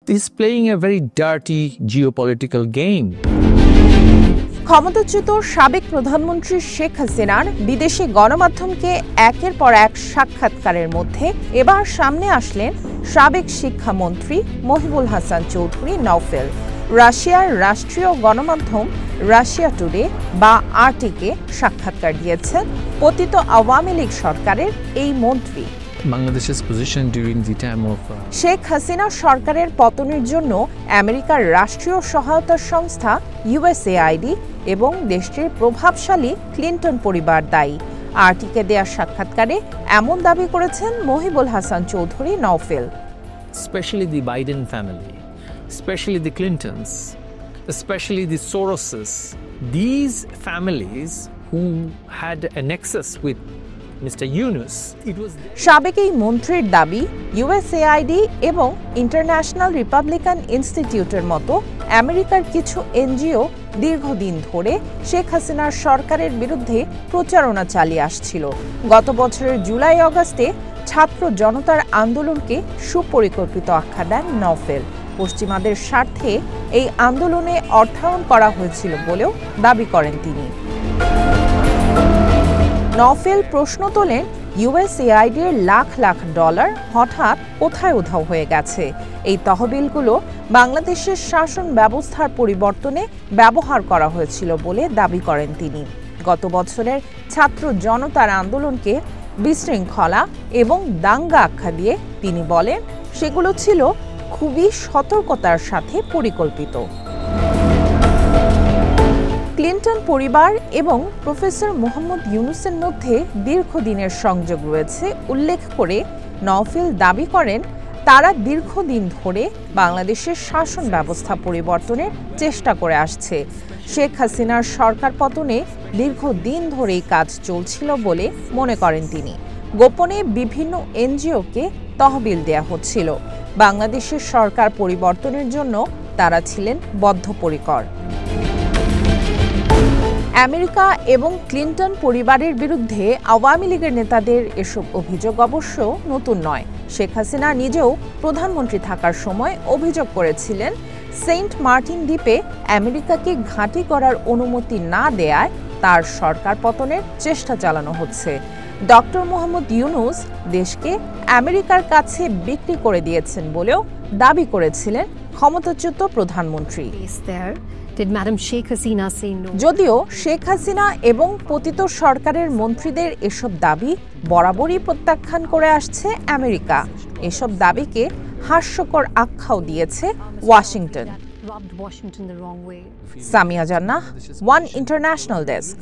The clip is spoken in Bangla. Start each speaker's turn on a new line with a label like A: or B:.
A: is playing a very dirty geopolitical game.
B: ক্ষমতাচ্যুত সাবেক প্রধানমন্ত্রী শেখ হাসিনার বিদেশি গণমাধ্যমকে একের পর এক সাক্ষাৎকারের মধ্যে এবার সামনে আসলেন সাবেক শিক্ষামন্ত্রী মহিবুল হাসান চৌধুরী নওফেল। রাশিয়ার রাষ্ট্রীয় গণমাধ্যম রাশিয়া টুডে বা আরটিকে সাক্ষাৎকার দিয়েছেন পতিত আওয়ামী লীগ সরকারের এই মন্ত্রী।
A: Bangladesh's position during the time of
B: Sheikh Hasina সরকারের পতনের জন্য আমেরিকার রাষ্ট্রীয় সহায়তা সংস্থা ইউএসএআইডি এবং দেশটির প্রভাবশালী ক্লিন্টন পরিবার দায়ী। আরটিকে দেয়া সাক্ষাৎকারে এমন দাবি করেছেন Mohibul Hasan Chowdhury Naufel.
A: Especially the Biden family, especially the Clintons, especially the Soroses, these families who had a nexus with Mr. Yunus,
B: সাবেক এই মন্ত্রীর দাবি ইউএসএআইডি এবং ইন্টারন্যাশনাল রিপাবলিকান ইনস্টিটিউটের মতো আমেরিকার কিছু এনজিও দীর্ঘদিন ধরে শেখ হাসিনার সরকারের বিরুদ্ধে প্রচারণা চালিয়ে আসছিল। গত বছরের জুলাই আগস্টে ছাত্র জনতার আন্দোলনকে সুপরিকল্পিত আখ্যা দেন নওফেল। পশ্চিমাদের স্বার্থে এই আন্দোলনে অর্থায়ন করা হয়েছিল বলেও দাবি করেন তিনি। নওফেল প্রশ্ন তোলেন ইউএসএআইডির লাখ লাখ ডলার হঠাৎ কোথায় উধাও হয়ে গেছে। এই তহবিলগুলো বাংলাদেশের শাসন ব্যবস্থার পরিবর্তনে ব্যবহার করা হয়েছিল বলে দাবি করেন তিনি। গত বছরের ছাত্র জনতার আন্দোলনকে বিশৃঙ্খলা এবং দাঙ্গা আখ্যা দিয়ে তিনি বলেন সেগুলো ছিল খুবই সতর্কতার সাথে পরিকল্পিত। ক্লিন্টন পরিবার এবং প্রফেসর মোহাম্মদ ইউনুসের মধ্যে দীর্ঘদিনের সংযোগ রয়েছে উল্লেখ করে নওফেল দাবি করেন তারা দীর্ঘদিন ধরে বাংলাদেশের শাসন ব্যবস্থা পরিবর্তনের চেষ্টা করে আসছে। শেখ হাসিনার সরকার পতনে দীর্ঘদিন ধরেই কাজ চলছিল বলে মনে করেন তিনি। গোপনে বিভিন্ন এনজিওকে তহবিল দেয়া হচ্ছিল। বাংলাদেশের সরকার পরিবর্তনের জন্য তারা ছিলেন বদ্ধপরিকর। আমেরিকা এবং ক্লিন্টন পরিবারের বিরুদ্ধে আওয়ামী লীগের নেতাদের এসব অভিযোগ অবশ্য নতুন নয়। শেখ হাসিনা নিজেও প্রধানমন্ত্রী থাকার সময় অভিযোগ করেছিলেন সেন্ট মার্টিন দ্বীপে আমেরিকাকে ঘাঁটি করার অনুমতি না দেয়ায় তার সরকার পতনের চেষ্টা চালানো হচ্ছে। ডক্টর মোহাম্মদ ইউনুস দেশকে আমেরিকার কাছে বিক্রি করে দিয়েছেন বলেও দাবি করেছিলেন ক্ষমতাচ্যুত প্রধানমন্ত্রী। যদিও শেখ হাসিনা এবং পতিত সরকারের মন্ত্রীদের এসব দাবি বরাবরই প্রত্যাখ্যান করে আসছে আমেরিকা। এসব দাবিকে হাস্যকর আখ্যাও দিয়েছে ওয়াশিংটন। সামিয়া জান্নাহ, ওয়ান ইন্টারন্যাশনাল ডেস্ক।